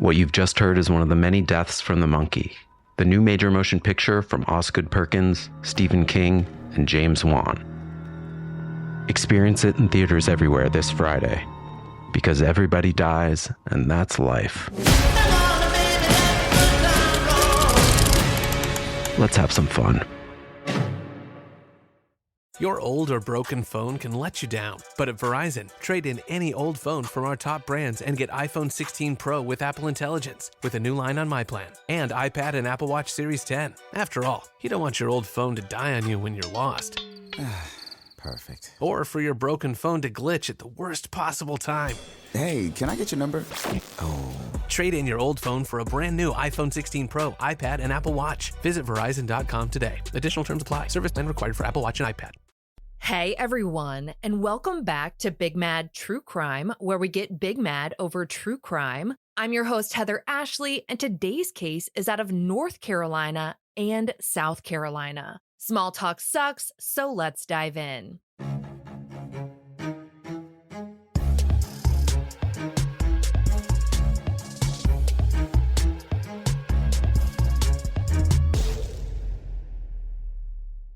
What you've just heard is one of the many deaths from the monkey, the new major motion picture from Osgood Perkins, Stephen King, and James Wan. Experience it in theaters everywhere this Friday, because everybody dies, and that's life. Let's have some fun. Your old or broken phone can let you down, but at Verizon, trade in any old phone from our top brands and get iPhone 16 Pro with Apple Intelligence with a new line on My Plan and iPad and Apple Watch Series 10. After all, you don't want your old phone to die on you when you're lost. Perfect. Or for your broken phone to glitch at the worst possible time. Hey, can I get your number? Oh. Trade in your old phone for a brand new iPhone 16 Pro, iPad, and Apple Watch. Visit Verizon.com today. Additional terms apply. Service plan required for Apple Watch and iPad. Hey everyone, and welcome back to Big Mad True Crime, where we get big mad over true crime. I'm your host, Heather Ashley, and today's case is out of North Carolina and South Carolina. Small talk sucks, so let's dive in.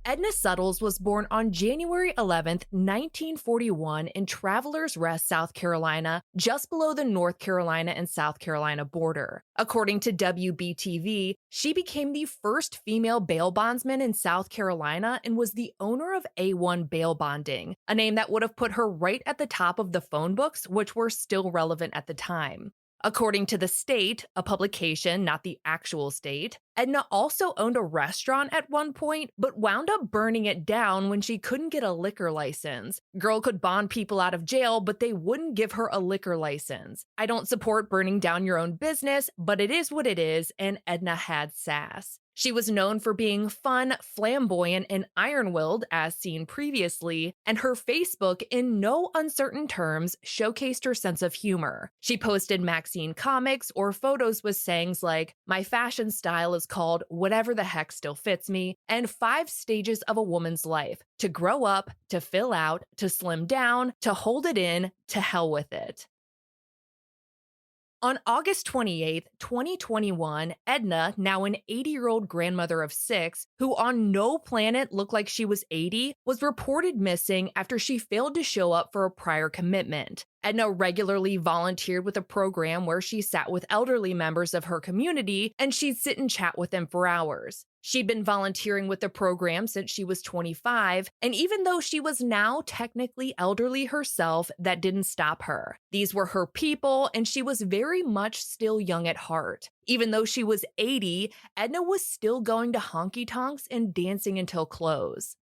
Edna Suttles was born on January 11th, 1941 in Travelers Rest, South Carolina, just below the North Carolina and South Carolina border. According to WBTV, she became the first female bail bondsman in South Carolina and was the owner of A1 Bail Bonding, a name that would have put her right at the top of the phone books, which were still relevant at the time. According to The State, a publication, not the actual state, Edna also owned a restaurant at one point, but wound up burning it down when she couldn't get a liquor license. Girl could bond people out of jail, but they wouldn't give her a liquor license. I don't support burning down your own business, but it is what it is, and Edna had sass. She was known for being fun, flamboyant, and iron-willed, as seen previously, and her Facebook, in no uncertain terms, showcased her sense of humor. She posted Maxine comics or photos with sayings like, "My fashion style is called whatever the heck still fits me," and 5 stages of a woman's life: to grow up, to fill out, to slim down, to hold it in, to hell with it. On August 28, 2021, Edna, now an 80-year-old grandmother of 6, who on no planet looked like she was 80, was reported missing after she failed to show up for a prior commitment. Edna regularly volunteered with a program where she sat with elderly members of her community, and she'd sit and chat with them for hours. She'd been volunteering with the program since she was 25, and even though she was now technically elderly herself, that didn't stop her. These were her people, and she was very much still young at heart. Even though she was 80, Edna was still going to honky-tonks and dancing until close.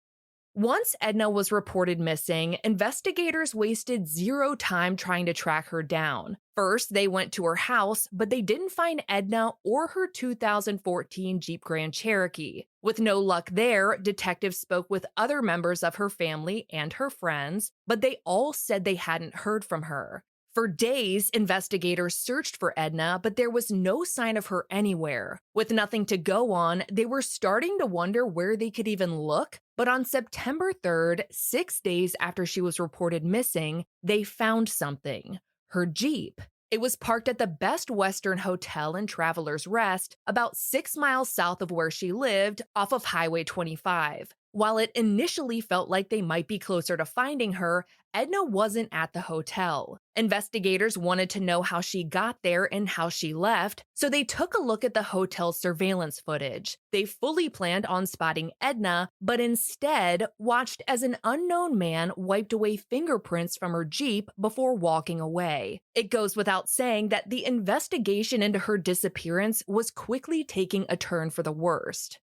Once Edna was reported missing, investigators wasted zero time trying to track her down. First, they went to her house, but they didn't find Edna or her 2014 Jeep Grand Cherokee. With no luck there, detectives spoke with other members of her family and her friends, but they all said they hadn't heard from her. For days, investigators searched for Edna, but there was no sign of her anywhere. With nothing to go on, they were starting to wonder where they could even look, but on September 3rd, 6 days after she was reported missing, they found something: her Jeep. It was parked at the Best Western Hotel in Travelers Rest, about 6 miles south of where she lived, off of Highway 25. While it initially felt like they might be closer to finding her, Edna wasn't at the hotel. Investigators wanted to know how she got there and how she left, so they took a look at the hotel's surveillance footage. They fully planned on spotting Edna, but instead watched as an unknown man wiped away fingerprints from her Jeep before walking away. It goes without saying that the investigation into her disappearance was quickly taking a turn for the worst.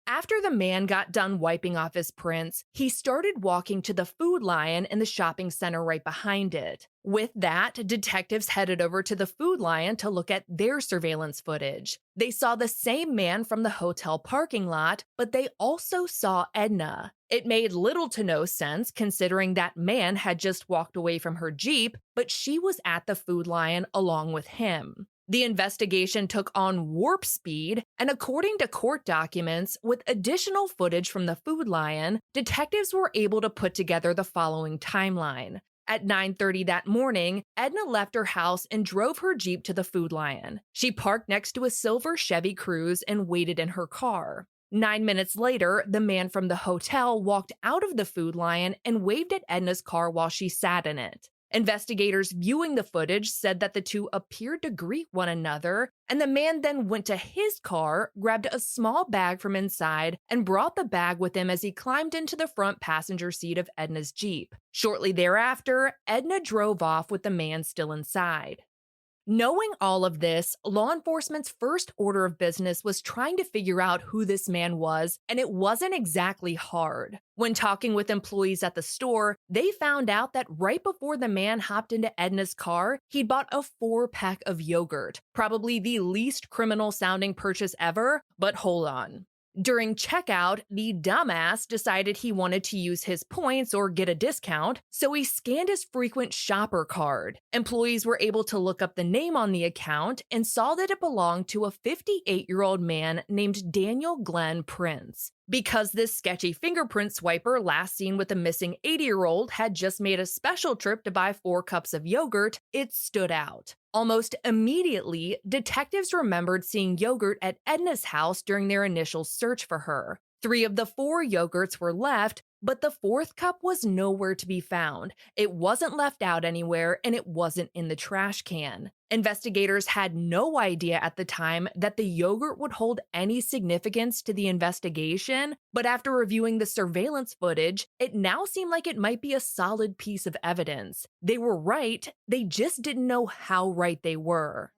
After the man got done wiping off his prints, he started walking to the Food Lion in the shopping center right behind it. With that, detectives headed over to the Food Lion to look at their surveillance footage. They saw the same man from the hotel parking lot, but they also saw Edna. It made little to no sense considering that man had just walked away from her Jeep, but she was at the Food Lion along with him. The investigation took on warp speed, and according to court documents, with additional footage from the Food Lion, detectives were able to put together the following timeline. At 9:30 that morning, Edna left her house and drove her Jeep to the Food Lion. She parked next to a silver Chevy Cruze and waited in her car. 9 minutes later, the man from the hotel walked out of the Food Lion and waved at Edna's car while she sat in it. Investigators viewing the footage said that the two appeared to greet one another, and the man then went to his car, grabbed a small bag from inside, and brought the bag with him as he climbed into the front passenger seat of Edna's Jeep. Shortly thereafter, Edna drove off with the man still inside. Knowing all of this, law enforcement's first order of business was trying to figure out who this man was, and it wasn't exactly hard. When talking with employees at the store, they found out that right before the man hopped into Edna's car, he'd bought a 4-pack of yogurt, probably the least criminal-sounding purchase ever, but hold on. During checkout, the dumbass decided he wanted to use his points or get a discount, so he scanned his frequent shopper card. Employees were able to look up the name on the account and saw that it belonged to a 58-year-old man named Daniel Glenn Prince. Because this sketchy fingerprint swiper last seen with the missing 80-year-old had just made a special trip to buy 4 cups of yogurt, it stood out. Almost immediately, detectives remembered seeing yogurt at Edna's house during their initial search for her. 3 of the 4 yogurts were left, but the 4th cup was nowhere to be found. It wasn't left out anywhere, and it wasn't in the trash can. Investigators had no idea at the time that the yogurt would hold any significance to the investigation, but after reviewing the surveillance footage, it now seemed like it might be a solid piece of evidence. They were right, they just didn't know how right they were.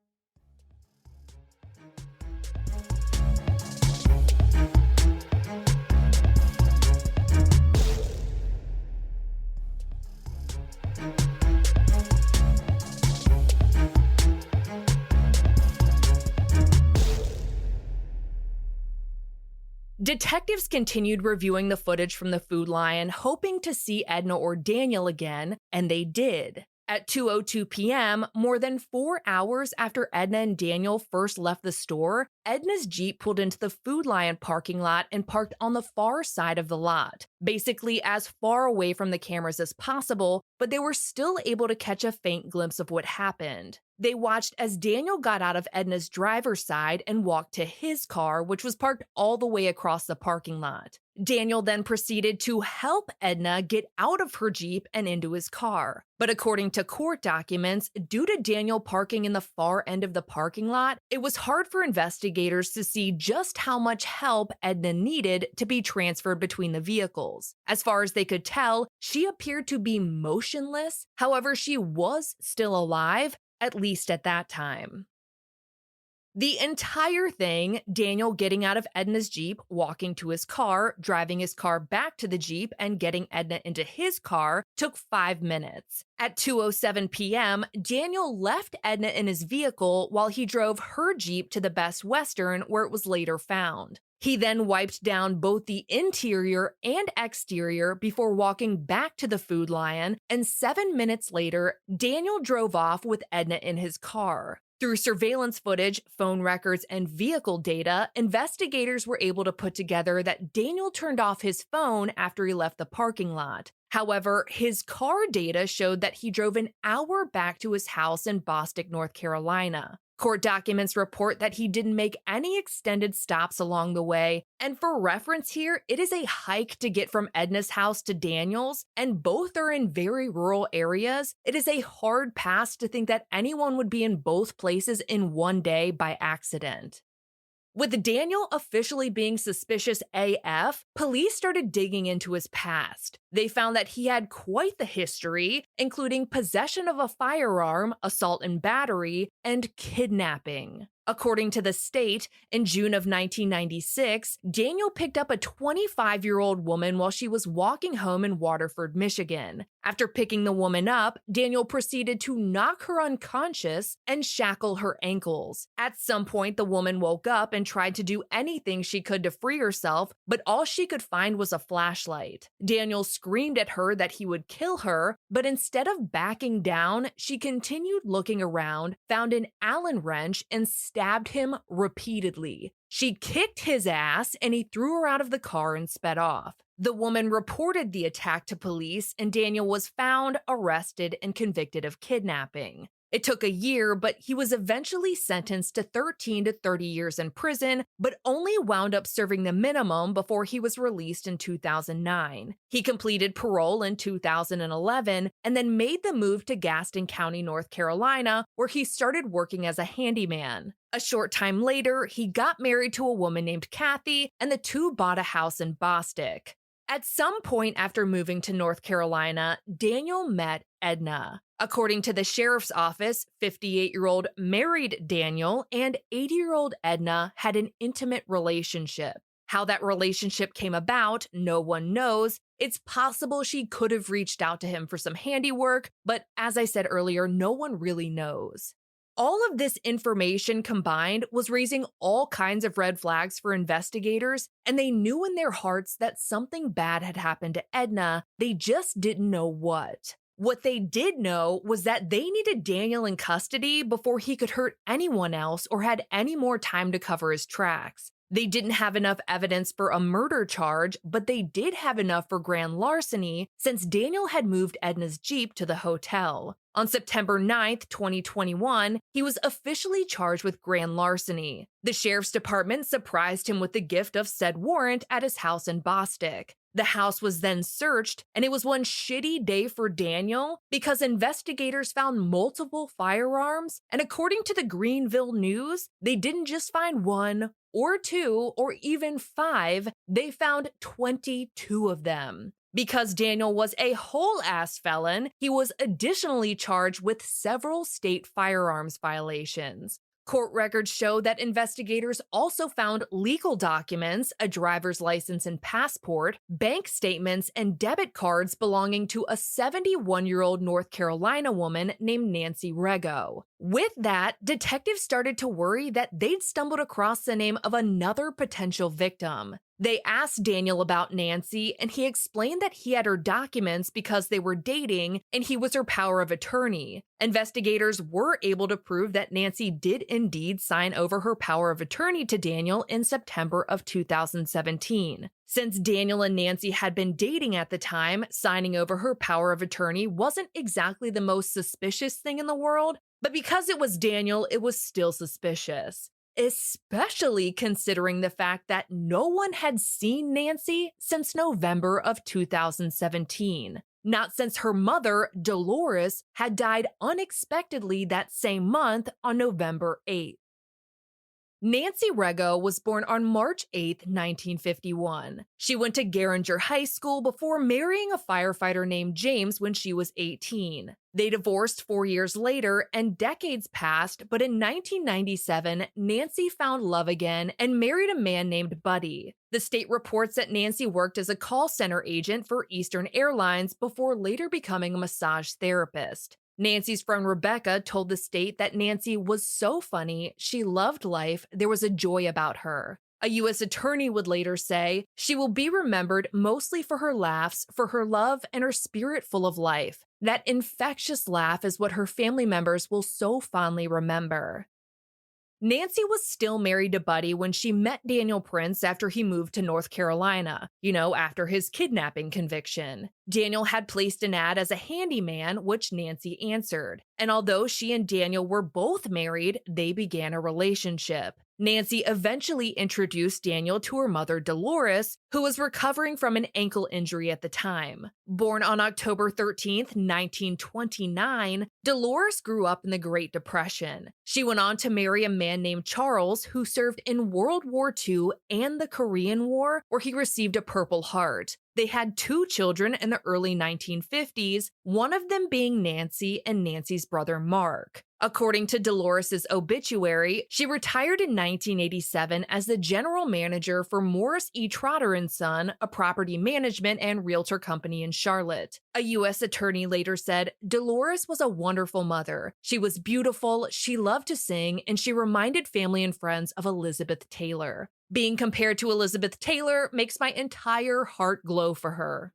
Detectives continued reviewing the footage from the Food Lion, hoping to see Edna or Daniel again, and they did. At 2:02 p.m., more than 4 hours after Edna and Daniel first left the store, Edna's Jeep pulled into the Food Lion parking lot and parked on the far side of the lot, basically as far away from the cameras as possible, but they were still able to catch a faint glimpse of what happened. They watched as Daniel got out of Edna's driver's side and walked to his car, which was parked all the way across the parking lot. Daniel then proceeded to help Edna get out of her Jeep and into his car. But according to court documents, due to Daniel parking in the far end of the parking lot, it was hard for investigators to see just how much help Edna needed to be transferred between the vehicles. As far as they could tell, she appeared to be motionless. However, she was still alive, at least at that time. The entire thing, Daniel getting out of Edna's Jeep, walking to his car, driving his car back to the Jeep, and getting Edna into his car, took 5 minutes. At 2:07 p.m., Daniel left Edna in his vehicle while he drove her Jeep to the Best Western, where it was later found. He then wiped down both the interior and exterior before walking back to the Food Lion, and 7 minutes later, Daniel drove off with Edna in his car. Through surveillance footage, phone records, and vehicle data, investigators were able to put together that Daniel turned off his phone after he left the parking lot. However, his car data showed that he drove an hour back to his house in Bostic, North Carolina. Court documents report that he didn't make any extended stops along the way, and for reference here, it is a hike to get from Edna's house to Daniel's, and both are in very rural areas. It is a hard pass to think that anyone would be in both places in one day by accident. With Daniel officially being suspicious AF, police started digging into his past. They found that he had quite the history, including possession of a firearm, assault and battery, and kidnapping. According to the state, in June of 1996, Daniel picked up a 25-year-old woman while she was walking home in Waterford, Michigan. After picking the woman up, Daniel proceeded to knock her unconscious and shackle her ankles. At some point, the woman woke up and tried to do anything she could to free herself, but all she could find was a flashlight. Daniel screamed at her that he would kill her, but instead of backing down, she continued looking around, found an Allen wrench, and stabbed him repeatedly. She kicked his ass and he threw her out of the car and sped off. The woman reported the attack to police, and Daniel was found, arrested, and convicted of kidnapping. It took a year, but he was eventually sentenced to 13 to 30 years in prison, but only wound up serving the minimum before he was released in 2009. He completed parole in 2011 and then made the move to Gaston County, North Carolina, where he started working as a handyman. A short time later, he got married to a woman named Kathy, and the two bought a house in Bostic. At some point after moving to North Carolina, Daniel met Edna. According to the sheriff's office, 58-year-old married Daniel and 80-year-old Edna had an intimate relationship. How that relationship came about, no one knows. It's possible she could have reached out to him for some handiwork, but as I said earlier, no one really knows. All of this information combined was raising all kinds of red flags for investigators, and they knew in their hearts that something bad had happened to Edna. They just didn't know what. What they did know was that they needed Daniel in custody before he could hurt anyone else or had any more time to cover his tracks. They didn't have enough evidence for a murder charge, but they did have enough for grand larceny since Daniel had moved Edna's Jeep to the hotel. On September 9th, 2021, he was officially charged with grand larceny. The sheriff's department surprised him with the gift of said warrant at his house in Bostic. The house was then searched, and it was one shitty day for Daniel because investigators found multiple firearms, and according to the Greenville News, they didn't just find one or two or even 5, they found 22 of them. Because Daniel was a whole-ass felon, he was additionally charged with several state firearms violations. Court records show that investigators also found legal documents, a driver's license and passport, bank statements, and debit cards belonging to a 71-year-old North Carolina woman named Nancy Rego. With that, detectives started to worry that they'd stumbled across the name of another potential victim. They asked Daniel about Nancy, and he explained that he had her documents because they were dating and he was her power of attorney. Investigators were able to prove that Nancy did indeed sign over her power of attorney to Daniel in September of 2017. Since Daniel and Nancy had been dating at the time, signing over her power of attorney wasn't exactly the most suspicious thing in the world, but because it was Daniel, it was still suspicious. Especially considering the fact that no one had seen Nancy since November of 2017. Not since her mother, Dolores, had died unexpectedly that same month on November 8th. Nancy Rego was born on March 8, 1951. She went to Garinger High School before marrying a firefighter named James when she was 18. They divorced 4 years later, and decades passed, but in 1997, Nancy found love again and married a man named Buddy. The state reports that Nancy worked as a call center agent for Eastern Airlines before later becoming a massage therapist. Nancy's friend Rebecca told the state that Nancy was so funny, she loved life, there was a joy about her. A U.S. attorney would later say, she will be remembered mostly for her laughs, for her love, and her spirit full of life. That infectious laugh is what her family members will so fondly remember. Nancy was still married to Buddy when she met Daniel Prince after he moved to North Carolina, after his kidnapping conviction. Daniel had placed an ad as a handyman, which Nancy answered. And although she and Daniel were both married, they began a relationship. Nancy eventually introduced Daniel to her mother, Dolores, who was recovering from an ankle injury at the time. Born on October 13, 1929, Dolores grew up in the Great Depression. She went on to marry a man named Charles, who served in World War II and the Korean War, where he received a Purple Heart. They had 2 children in the early 1950s, one of them being Nancy and Nancy's brother Mark. According to Dolores' obituary, she retired in 1987 as the general manager for Morris E. Trotter & Son, a property management and realtor company in Charlotte. A U.S. attorney later said, Dolores was a wonderful mother. She was beautiful, she loved to sing, and she reminded family and friends of Elizabeth Taylor. Being compared to Elizabeth Taylor makes my entire heart glow for her.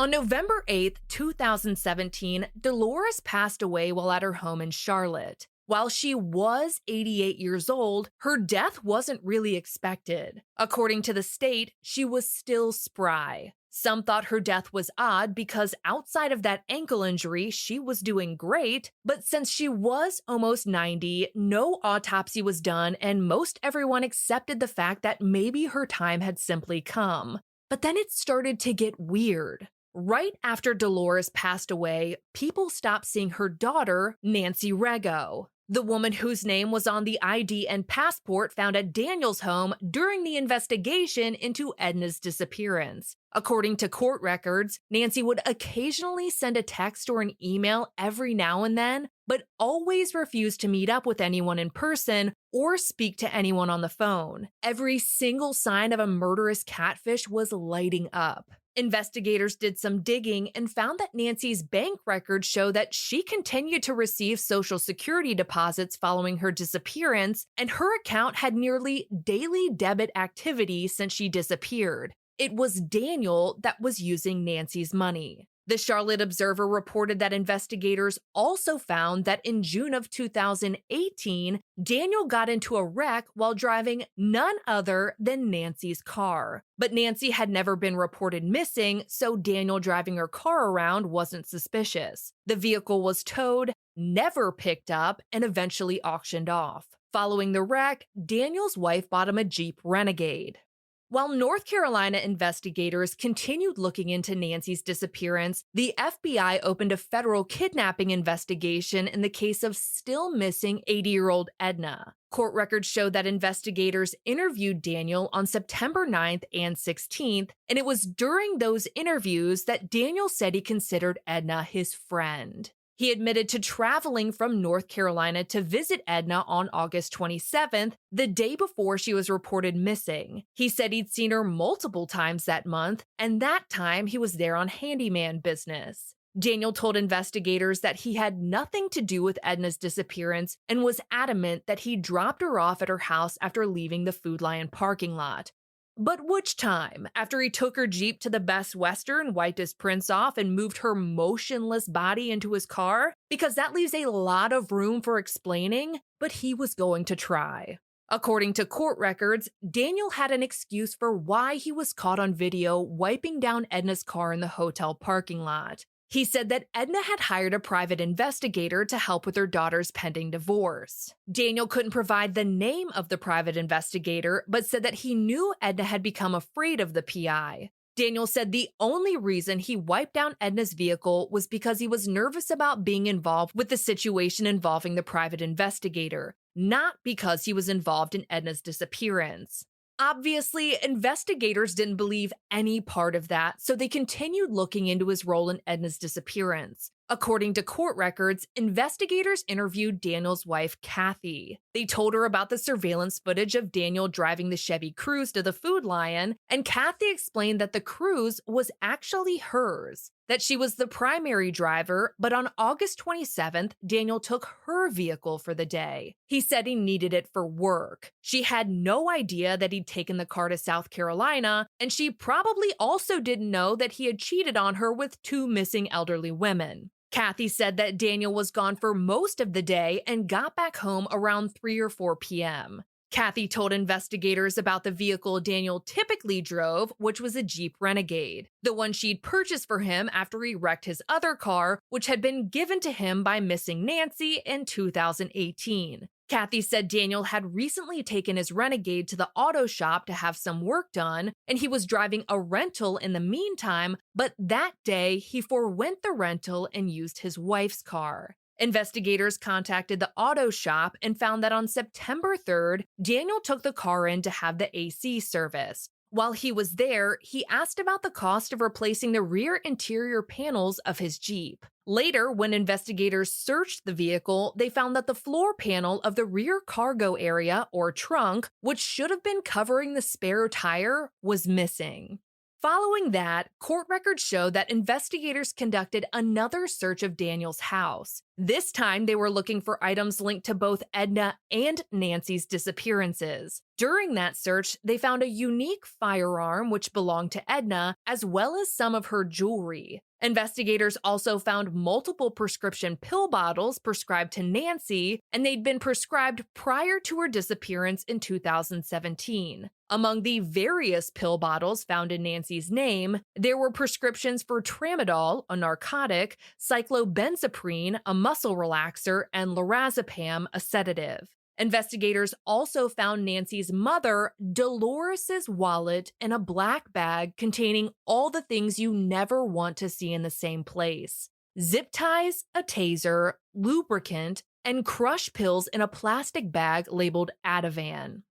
On November 8, 2017, Dolores passed away while at her home in Charlotte. While she was 88 years old, her death wasn't really expected. According to the state, she was still spry. Some thought her death was odd because outside of that ankle injury, she was doing great, but since she was almost 90, no autopsy was done and most everyone accepted the fact that maybe her time had simply come. But then it started to get weird. Right after Dolores passed away, people stopped seeing her daughter, Nancy Rego, the woman whose name was on the ID and passport found at Daniel's home during the investigation into Edna's disappearance. According to court records, Nancy would occasionally send a text or an email every now and then, but always refused to meet up with anyone in person or speak to anyone on the phone. Every single sign of a murderous catfish was lighting up. Investigators did some digging and found that Nancy's bank records show that she continued to receive Social Security deposits following her disappearance, and her account had nearly daily debit activity since she disappeared. It was Daniel that was using Nancy's money. The Charlotte Observer reported that investigators also found that in June of 2018, Daniel got into a wreck while driving none other than Nancy's car. But Nancy had never been reported missing, so Daniel driving her car around wasn't suspicious. The vehicle was towed, never picked up, and eventually auctioned off. Following the wreck, Daniel's wife bought him a Jeep Renegade. While North Carolina investigators continued looking into Nancy's disappearance, the FBI opened a federal kidnapping investigation in the case of still missing 80-year-old Edna. Court records show that investigators interviewed Daniel on September 9th and 16th, and it was during those interviews that Daniel said he considered Edna his friend. He admitted to traveling from North Carolina to visit Edna on August 27th, the day before she was reported missing. He said he'd seen her multiple times that month, and that time he was there on handyman business. Daniel told investigators that he had nothing to do with Edna's disappearance and was adamant that he dropped her off at her house after leaving the Food Lion parking lot. But which time? After he took her Jeep to the Best Western, wiped his prints off, and moved her motionless body into his car? Because that leaves a lot of room for explaining, but he was going to try. According to court records, Daniel had an excuse for why he was caught on video wiping down Edna's car in the hotel parking lot. He said that Edna had hired a private investigator to help with her daughter's pending divorce. Daniel couldn't provide the name of the private investigator, but said that he knew Edna had become afraid of the PI. Daniel said the only reason he wiped down Edna's vehicle was because he was nervous about being involved with the situation involving the private investigator, not because he was involved in Edna's disappearance. Obviously, investigators didn't believe any part of that, so they continued looking into his role in Edna's disappearance. According to court records, investigators interviewed Daniel's wife, Kathy. They told her about the surveillance footage of Daniel driving the Chevy Cruze to the Food Lion, and Kathy explained that the Cruze was actually hers, that she was the primary driver, but on August 27th, Daniel took her vehicle for the day. He said he needed it for work. She had no idea that he'd taken the car to South Carolina, and she probably also didn't know that he had cheated on her with 2 missing elderly women. Kathy said that Daniel was gone for most of the day and got back home around 3 or 4 p.m. Kathy told investigators about the vehicle Daniel typically drove, which was a Jeep Renegade, the one she'd purchased for him after he wrecked his other car, which had been given to him by missing Nancy in 2018. Kathy said Daniel had recently taken his Renegade to the auto shop to have some work done, and he was driving a rental in the meantime, but that day he forwent the rental and used his wife's car. Investigators contacted the auto shop and found that on September 3rd, Daniel took the car in to have the AC serviced. While he was there, he asked about the cost of replacing the rear interior panels of his Jeep. Later, when investigators searched the vehicle, they found that the floor panel of the rear cargo area, or trunk, which should have been covering the spare tire, was missing. Following that, court records show that investigators conducted another search of Daniel's house. This time, they were looking for items linked to both Edna and Nancy's disappearances. During that search, they found a unique firearm which belonged to Edna, as well as some of her jewelry. Investigators also found multiple prescription pill bottles prescribed to Nancy, and they'd been prescribed prior to her disappearance in 2017. Among the various pill bottles found in Nancy's name, there were prescriptions for tramadol, a narcotic, cyclobenzaprine, a muscle relaxer, and lorazepam, a sedative. Investigators also found Nancy's mother, Dolores's wallet, in a black bag containing all the things you never want to see in the same place: zip ties, a taser, lubricant, and crush pills in a plastic bag labeled Ativan.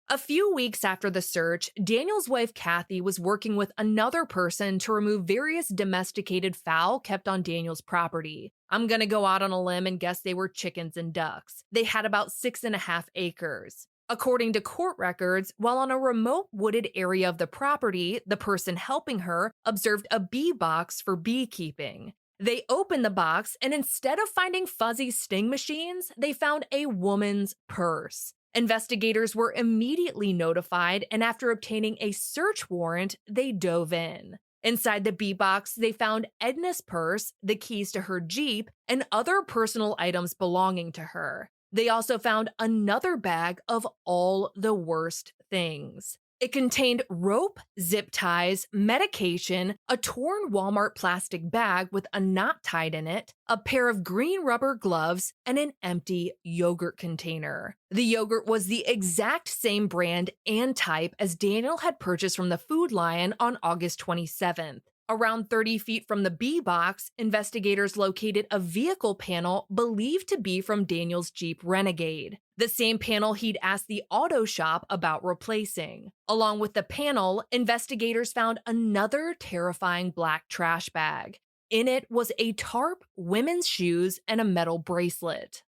A few weeks after the search, Daniel's wife Kathy was working with another person to remove various domesticated fowl kept on Daniel's property. I'm gonna go out on a limb and guess they were chickens and ducks. They had about 6.5 acres. According to court records, while on a remote wooded area of the property, the person helping her observed a bee box for beekeeping. They opened the box, and instead of finding fuzzy sting machines, they found a woman's purse. Investigators were immediately notified, and after obtaining a search warrant, they dove in. Inside the bee box, they found Edna's purse, the keys to her Jeep, and other personal items belonging to her. They also found another bag of all the worst things. It contained rope, zip ties, medication, a torn Walmart plastic bag with a knot tied in it, a pair of green rubber gloves, and an empty yogurt container. The yogurt was the exact same brand and type as Daniel had purchased from the Food Lion on August 27th. Around 30 feet from the bee box, investigators located a vehicle panel believed to be from Daniel's Jeep Renegade, the same panel he'd asked the auto shop about replacing. Along with the panel, investigators found another terrifying black trash bag. In it was a tarp, women's shoes, and a metal bracelet.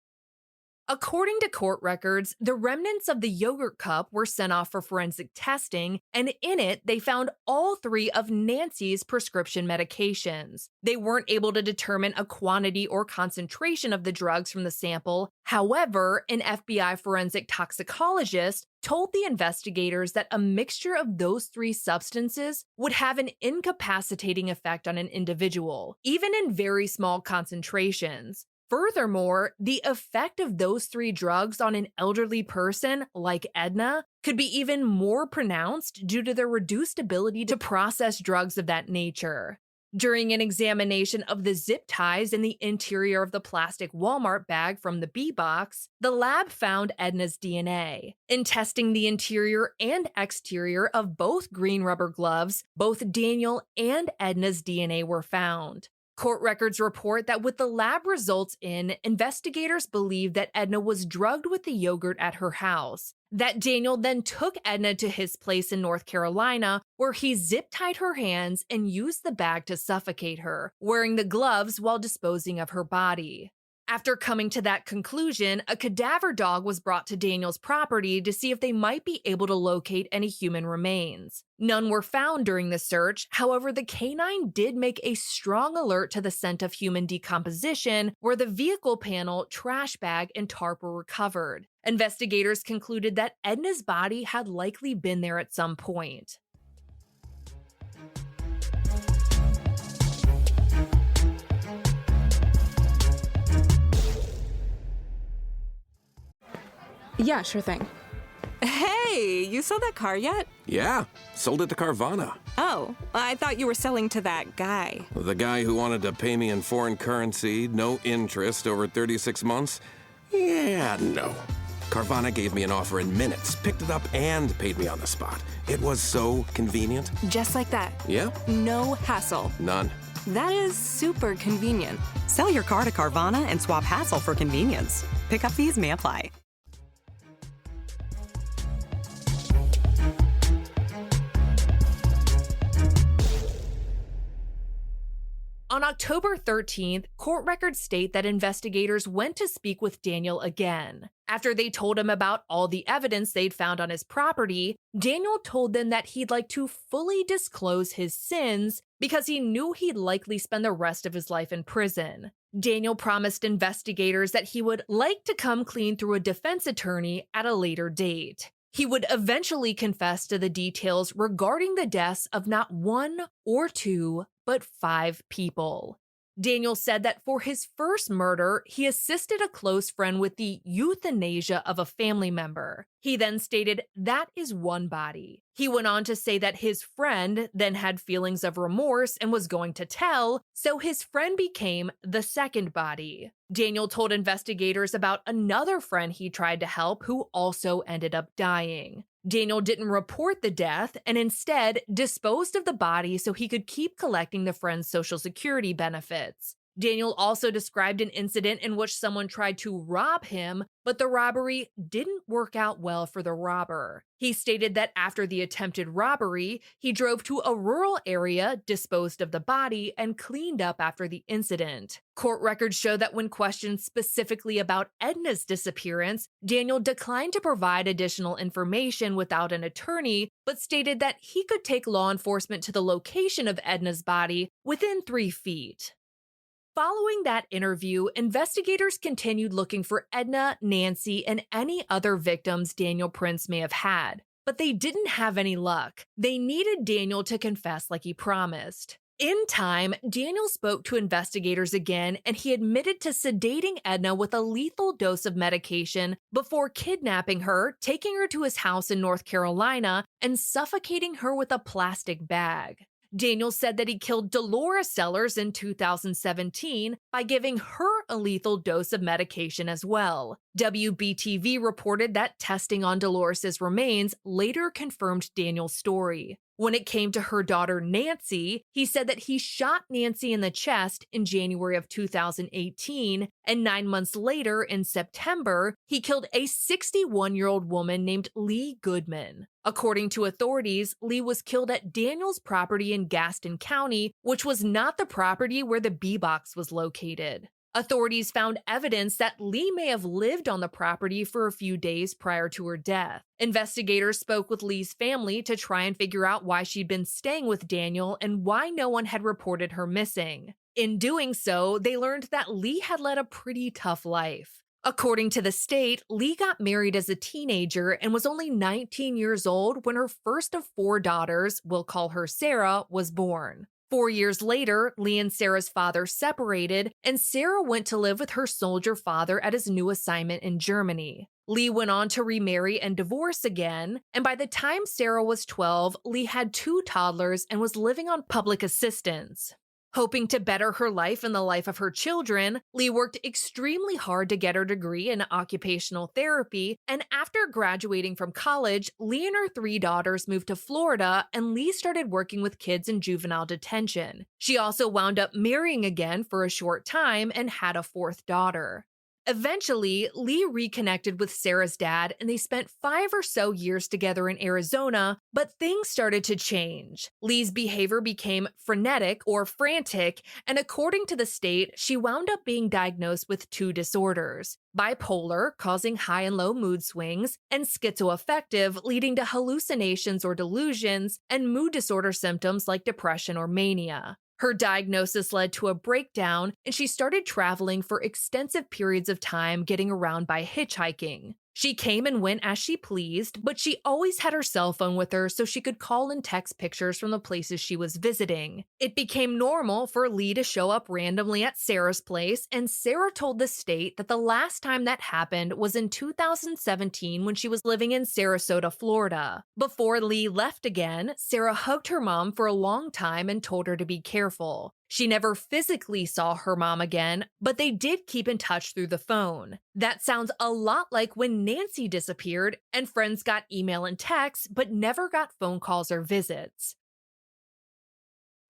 According to court records, the remnants of the yogurt cup were sent off for forensic testing, and in it, they found all 3 of Nancy's prescription medications. They weren't able to determine a quantity or concentration of the drugs from the sample. However, an FBI forensic toxicologist told the investigators that a mixture of those 3 substances would have an incapacitating effect on an individual, even in very small concentrations. Furthermore, the effect of those 3 drugs on an elderly person, like Edna, could be even more pronounced due to their reduced ability to process drugs of that nature. During an examination of the zip ties in the interior of the plastic Walmart bag from the bee box, the lab found Edna's DNA. In testing the interior and exterior of both green rubber gloves, both Daniel and Edna's DNA were found. Court records report that with the lab results in, investigators believe that Edna was drugged with the yogurt at her house, that Daniel then took Edna to his place in North Carolina, where he zip-tied her hands and used the bag to suffocate her, wearing the gloves while disposing of her body. After coming to that conclusion, a cadaver dog was brought to Daniel's property to see if they might be able to locate any human remains. None were found during the search. However, the canine did make a strong alert to the scent of human decomposition, where the vehicle panel, trash bag, and tarp were recovered. Investigators concluded that Edna's body had likely been there at some point. Yeah, sure thing. Hey, you sold that car yet? Yeah, sold it to Carvana. Oh, I thought you were selling to that guy. The guy who wanted to pay me in foreign currency, no interest, over 36 months? Yeah, no. Carvana gave me an offer in minutes, picked it up, and paid me on the spot. It was so convenient. Just like that. Yeah? No hassle. None. That is super convenient. Sell your car to Carvana and swap hassle for convenience. Pickup fees may apply. On October 13th, court records state that investigators went to speak with Daniel again. After they told him about all the evidence they'd found on his property, Daniel told them that he'd like to fully disclose his sins because he knew he'd likely spend the rest of his life in prison. Daniel promised investigators that he would like to come clean through a defense attorney at a later date. He would eventually confess to the details regarding the deaths of not one or two, but 5 people. Daniel said that for his first murder, he assisted a close friend with the euthanasia of a family member. He then stated that is one body. He went on to say that his friend then had feelings of remorse and was going to tell, so his friend became the second body. Daniel told investigators about another friend he tried to help who also ended up dying. Daniel didn't report the death and instead disposed of the body so he could keep collecting the friend's Social Security benefits. Daniel also described an incident in which someone tried to rob him, but the robbery didn't work out well for the robber. He stated that after the attempted robbery, he drove to a rural area, disposed of the body, and cleaned up after the incident. Court records show that when questioned specifically about Edna's disappearance, Daniel declined to provide additional information without an attorney, but stated that he could take law enforcement to the location of Edna's body within 3 feet. Following that interview, investigators continued looking for Edna, Nancy, and any other victims Daniel Prince may have had, but they didn't have any luck. They needed Daniel to confess like he promised. In time, Daniel spoke to investigators again, and he admitted to sedating Edna with a lethal dose of medication before kidnapping her, taking her to his house in North Carolina, and suffocating her with a plastic bag. Daniel said that he killed Dolores Sellers in 2017 by giving her a lethal dose of medication as well. WBTV reported that testing on Dolores' remains later confirmed Daniel's story. When it came to her daughter Nancy, he said that he shot Nancy in the chest in January of 2018, and 9 months later, in September, he killed a 61-year-old woman named Lee Goodman. According to authorities, Lee was killed at Daniel's property in Gaston County, which was not the property where the B-Box was located. Authorities found evidence that Lee may have lived on the property for a few days prior to her death. Investigators spoke with Lee's family to try and figure out why she'd been staying with Daniel and why no one had reported her missing. In doing so, they learned that Lee had led a pretty tough life. According to the state, Lee got married as a teenager and was only 19 years old when her first of 4 daughters, we'll call her Sarah, was born. 4 years later, Lee and Sarah's father separated, and Sarah went to live with her soldier father at his new assignment in Germany. Lee went on to remarry and divorce again, and by the time Sarah was 12, Lee had 2 toddlers and was living on public assistance. Hoping to better her life and the life of her children, Lee worked extremely hard to get her degree in occupational therapy, and after graduating from college, Lee and her 3 daughters moved to Florida, and Lee started working with kids in juvenile detention. She also wound up marrying again for a short time and had a 4th daughter. Eventually, Lee reconnected with Sarah's dad, and they spent 5 or so years together in Arizona, but things started to change. Lee's behavior became frenetic or frantic, and according to the state, she wound up being diagnosed with 2 disorders: bipolar, causing high and low mood swings, and schizoaffective, leading to hallucinations or delusions, and mood disorder symptoms like depression or mania. Her diagnosis led to a breakdown, and she started traveling for extensive periods of time, getting around by hitchhiking. She came and went as she pleased, but she always had her cell phone with her so she could call and text pictures from the places she was visiting. It became normal for Lee to show up randomly at Sarah's place, and Sarah told the state that the last time that happened was in 2017 when she was living in Sarasota, Florida. Before Lee left again, Sarah hugged her mom for a long time and told her to be careful. She never physically saw her mom again, but they did keep in touch through the phone. That sounds a lot like when Nancy disappeared and friends got email and texts, but never got phone calls or visits.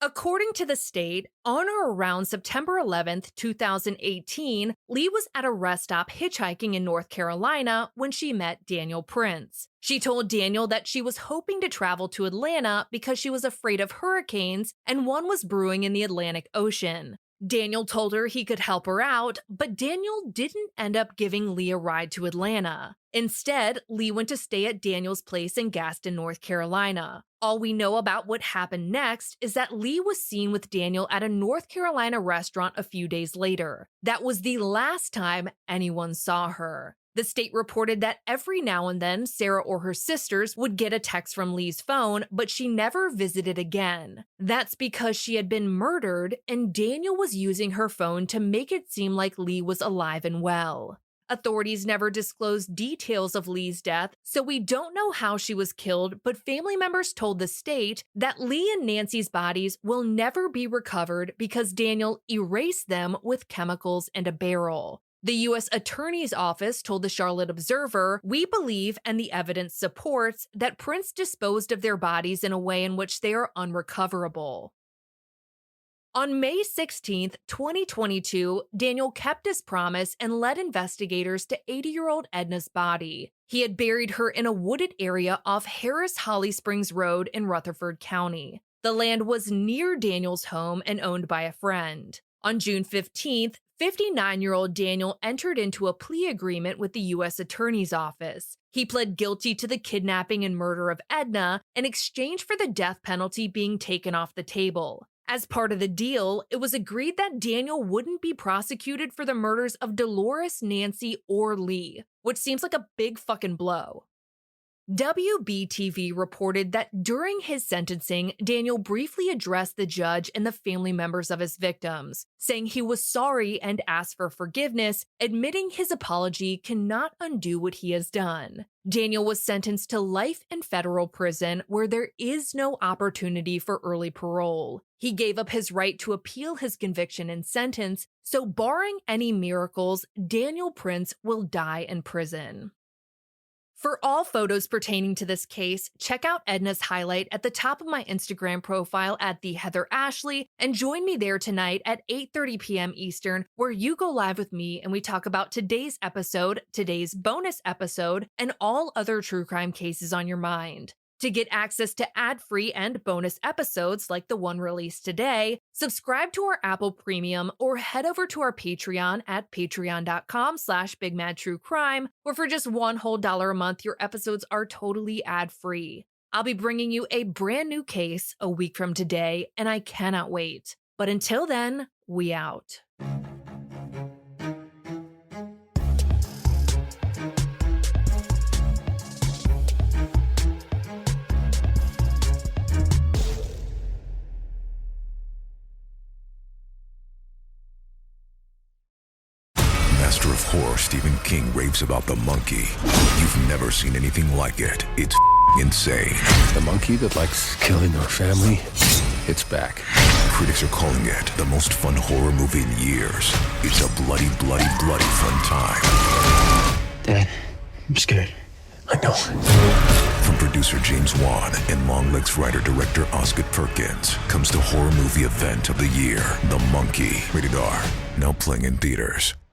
According to the state, on or around September 11th, 2018, Lee was at a rest stop hitchhiking in North Carolina when she met Daniel Prince. She told Daniel that she was hoping to travel to Atlanta because she was afraid of hurricanes and one was brewing in the Atlantic Ocean. Daniel told her he could help her out, but Daniel didn't end up giving Lee a ride to Atlanta. Instead, Lee went to stay at Daniel's place in Gaston, North Carolina. All we know about what happened next is that Lee was seen with Daniel at a North Carolina restaurant a few days later. That was the last time anyone saw her. The state reported that every now and then, Sarah or her sisters would get a text from Lee's phone, but she never visited again. That's because she had been murdered, and Daniel was using her phone to make it seem like Lee was alive and well. Authorities never disclosed details of Lee's death, so we don't know how she was killed, but family members told the state that Lee and Nancy's bodies will never be recovered because Daniel erased them with chemicals and a barrel. The U.S. Attorney's Office told the Charlotte Observer, "We believe, and the evidence supports, that Prince disposed of their bodies in a way in which they are unrecoverable." On May 16, 2022, Daniel kept his promise and led investigators to 80-year-old Edna's body. He had buried her in a wooded area off Harris-Holly Springs Road in Rutherford County. The land was near Daniel's home and owned by a friend. On June 15th, 59-year-old Daniel entered into a plea agreement with the U.S. Attorney's Office. He pled guilty to the kidnapping and murder of Edna in exchange for the death penalty being taken off the table. As part of the deal, it was agreed that Daniel wouldn't be prosecuted for the murders of Dolores, Nancy, or Lee, which seems like a big fucking blow. WBTV reported that during his sentencing, Daniel briefly addressed the judge and the family members of his victims, saying he was sorry and asked for forgiveness, admitting his apology cannot undo what he has done. Daniel was sentenced to life in federal prison where there is no opportunity for early parole. He gave up his right to appeal his conviction and sentence, so barring any miracles, Daniel Prince will die in prison. For all photos pertaining to this case, check out Edna's highlight at the top of my Instagram profile at @TheHeatherAshley and join me there tonight at 8:30 p.m. Eastern, where you go live with me and we talk about today's episode, today's bonus episode, and all other true crime cases on your mind. To get access to ad-free and bonus episodes like the one released today, subscribe to our Apple Premium or head over to our Patreon at patreon.com/BigMadTrueCrime, where for just $1 whole a month, your episodes are totally ad-free. I'll be bringing you a brand new case a week from today, and I cannot wait. But until then, we out. Master of horror Stephen King raves about the monkey. You've never seen anything like it. It's insane. The monkey that likes killing our family, it's back. Critics are calling it the most fun horror movie in years. It's a bloody, bloody, bloody fun time. Dad, I'm scared. I know. From producer James Wan and Longlegs writer-director Osgood Perkins comes the horror movie event of the year, The Monkey. Rated R. Now playing in theaters.